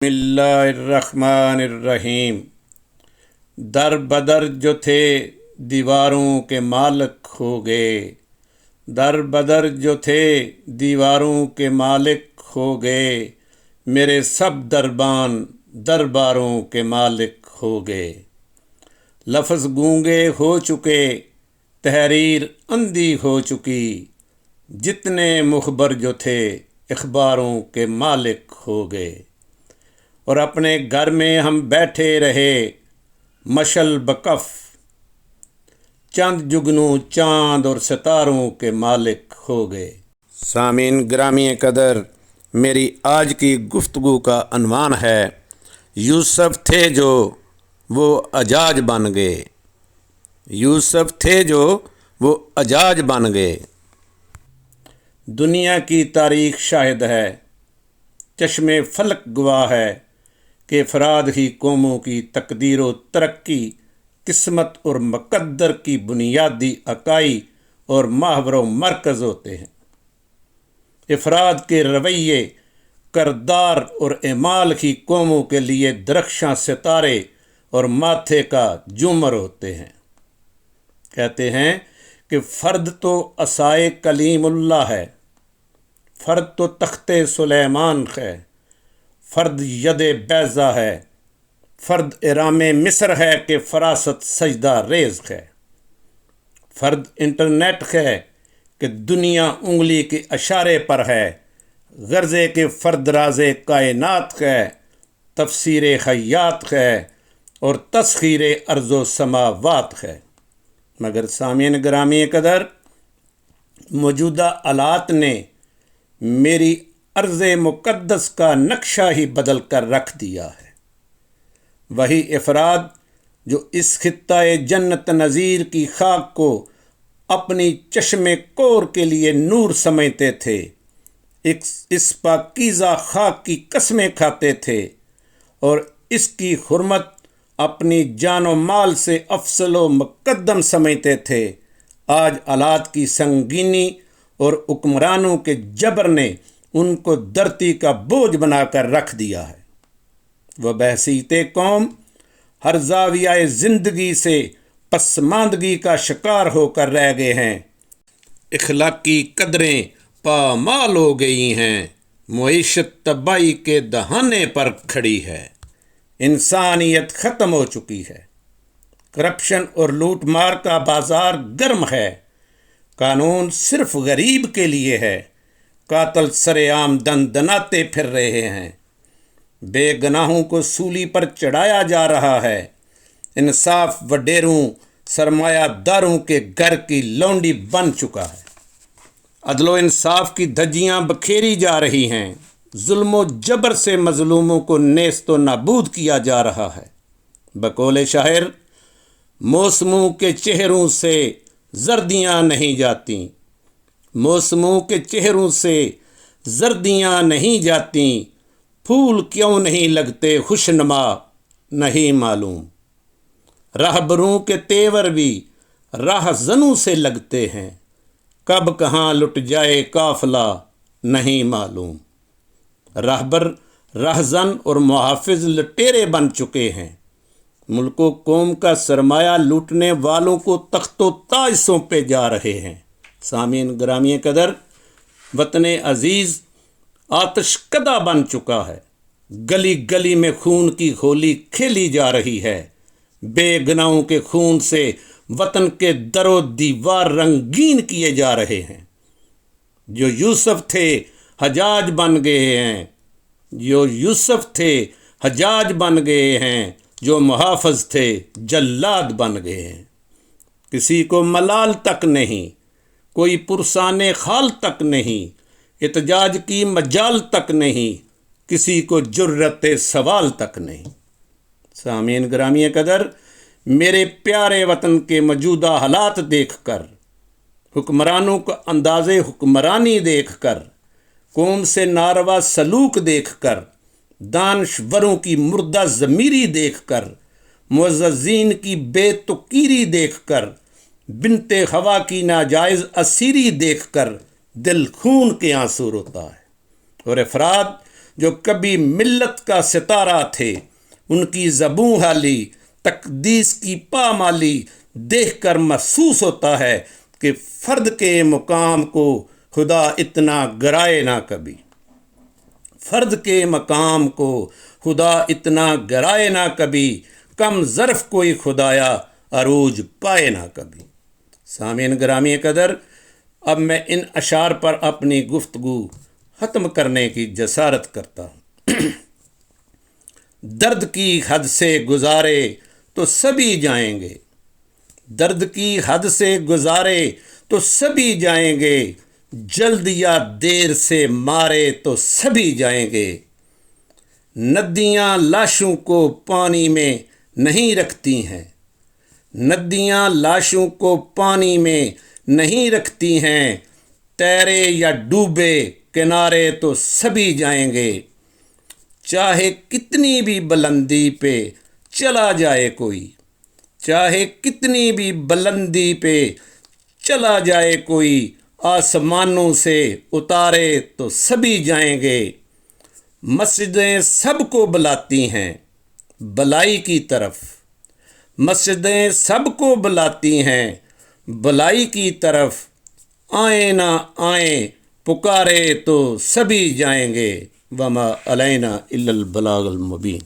बिस्मिल्लाहिर्रहमानिर्रहीम। दर बदर जो थे दीवारों के मालिक हो गए। दर बदर जो थे दीवारों के मालिक हो गए। मेरे सब दरबान दरबारों के मालिक हो गए। लफ्ज़ गूंगे हो चुके, तहरीर अंधी हो चुकी। जितने मुखबर जो थे इख़बारों के मालिक हो गए। और अपने घर में हम बैठे रहे मशल बकफ। चंद जुगनू चांद और सितारों के मालिक हो गए। सामीन ग्रामी कदर, मेरी आज की गुफ्तगू का अनवान है यूसुफ थे जो वो अजाज बन गए। यूसुफ थे जो वो अजाज बन गए। दुनिया की तारीख शाहिद है, चश्मे फलक गवाह है कि अफराद ही कौमों की तकदीर व तरक्की, किस्मत और मुक़द्दर की बुनियादी इकाई और महवर व मरकज़ होते हैं। अफराद के रवैये, करदार और एमाल ही कौमों के लिए दरख्शां सितारे और माथे का झूमर होते हैं। कहते हैं कि फ़र्द तो असाए कलीमुल्लाह है, फ़र्द तो तख्ते सुलेमान है, फ़र्द यदे बैज़ा है, फ़र्द इरामे मिस्र है कि फ़रासत सजदा रेज़ है। फ़र्द इंटरनेट है कि दुनिया उंगली के इशारे पर है। गर्ज़े के फ़र्द राज़े कायनात है, तफसीर हयात है और तस्खीर अर्ज़ो समावात है। मगर सामीन ग्रामी कदर, मौजूदा आलात ने मेरी अर्ज़ मुक़द्दस का नक्शा ही बदल कर रख दिया है। वही अफराद जो इस खित्ताए जन्नत नज़ीर की खाक को अपनी चश्मे कोर के लिए नूर समझते थे, इस पाकीज़ा खाक की कसमें खाते थे और इसकी हुर्मत अपनी जान व माल से अफसल व मुक़द्दम समझते थे, आज आलात की संगीनी और हुक्मरानों के जबर ने उनको धरती का बोझ बनाकर रख दिया है। वह बहसीते कौम हर ज़ावियाए ज़िंदगी से पसमानदगी का शिकार होकर रह गए हैं। इखलाकी कदरें पामाल हो गई हैं, मुईशत तबाही के दहाने पर खड़ी है। इंसानियत ख़त्म हो चुकी है। करप्शन और लूट मार का बाजार गर्म है। कानून सिर्फ गरीब के लिए है। कातल सरेआम दंदनाते फिर रहे हैं। बेगनाहों को सूली पर चढ़ाया जा रहा है। इंसाफ वडेरों सरमायादारों के घर की लौंडी बन चुका है। अदलो इंसाफ की धज्जियां बखेरी जा रही हैं। जुल्म जबर से मजलूमों को नेस्त व नाबूद किया जा रहा है। बकौले शायर, मौसमों के चेहरों से जर्दियाँ नहीं जाती, मौसमों के चेहरों से जर्दियाँ नहीं जाती, फूल क्यों नहीं लगते खुशनुमा नहीं मालूम। राहबरों के तेवर भी राहजनों से लगते हैं, कब कहाँ लुट जाए काफिला नहीं मालूम। राहबर, राहजन और मुहाफिज लुटेरे बन चुके हैं। मुल्को कौम का सरमाया लूटने वालों को तख्तो ताज सौंपे जा रहे हैं। सामीन ग्रामी कदर, वतने अजीज़ आतिशकदा बन चुका है। गली गली में खून की होली खेली जा रही है। बेगनाहों के खून से वतन के दरो दीवार रंगीन किए जा रहे हैं। जो यूसुफ थे हजाज बन गए हैं, जो यूसुफ थे हजाज बन गए हैं, जो मुहाफ़िज़ थे जल्लाद बन गए हैं। किसी को मलाल तक नहीं, कोई पुरसाने खाल तक नहीं, इतजाज की मजाल तक नहीं, किसी को जुर्रत सवाल तक नहीं। सामीन ग्रामी कदर, मेरे प्यारे वतन के मौजूदा हालात देखकर, हुक्मरानों का अंदाज़े हुक्मरानी देखकर, कौम से नारवा सलूक देखकर, दानश्वरों की मुर्दा ज़मीरी देखकर, मुअज़्ज़ज़ीन की बेतुकीरी देखकर, बिनते हवा की नाजायज़ असीरी देखकर दिल खून के आंसू रोता है। और अफराद جو کبھی ملت کا ستارہ تھے، ان کی زبوں حالی تقدیس کی پامالی دیکھ کر محسوس ہوتا ہے کہ فرد کے مقام کو خدا اتنا گرائے نہ کبھی، فرد کے مقام کو خدا اتنا گرائے نہ کبھی، کم ظرف کوئی خدایا عروج پائے نہ کبھی۔ سامعین گرامی قدر، اب میں ان اشعار پر اپنی گفتگو ختم کرنے کی جسارت کرتا ہوں۔ درد کی حد سے گزارے تو سبھی جائیں گے، درد کی حد سے گزارے تو سبھی جائیں گے، جلد یا دیر سے مارے تو سبھی جائیں گے۔ ندیاں لاشوں کو پانی میں نہیں رکھتی ہیں، ندیاں لاشوں کو پانی میں نہیں رکھتی ہیں، تیرے یا ڈوبے کنارے تو سبھی جائیں گے۔ چاہے کتنی بھی بلندی پہ چلا جائے کوئی، چاہے کتنی بھی بلندی پہ چلا جائے کوئی، آسمانوں سے اتارے تو سبھی جائیں گے۔ مسجدیں سب کو بلاتی ہیں بلائی کی طرف، مسجدیں سب کو بلاتی ہیں بلائی کی طرف، آئیں نہ آئیں پکارے تو سبھی جائیں گے، وما علینا الا البلاغ المبین۔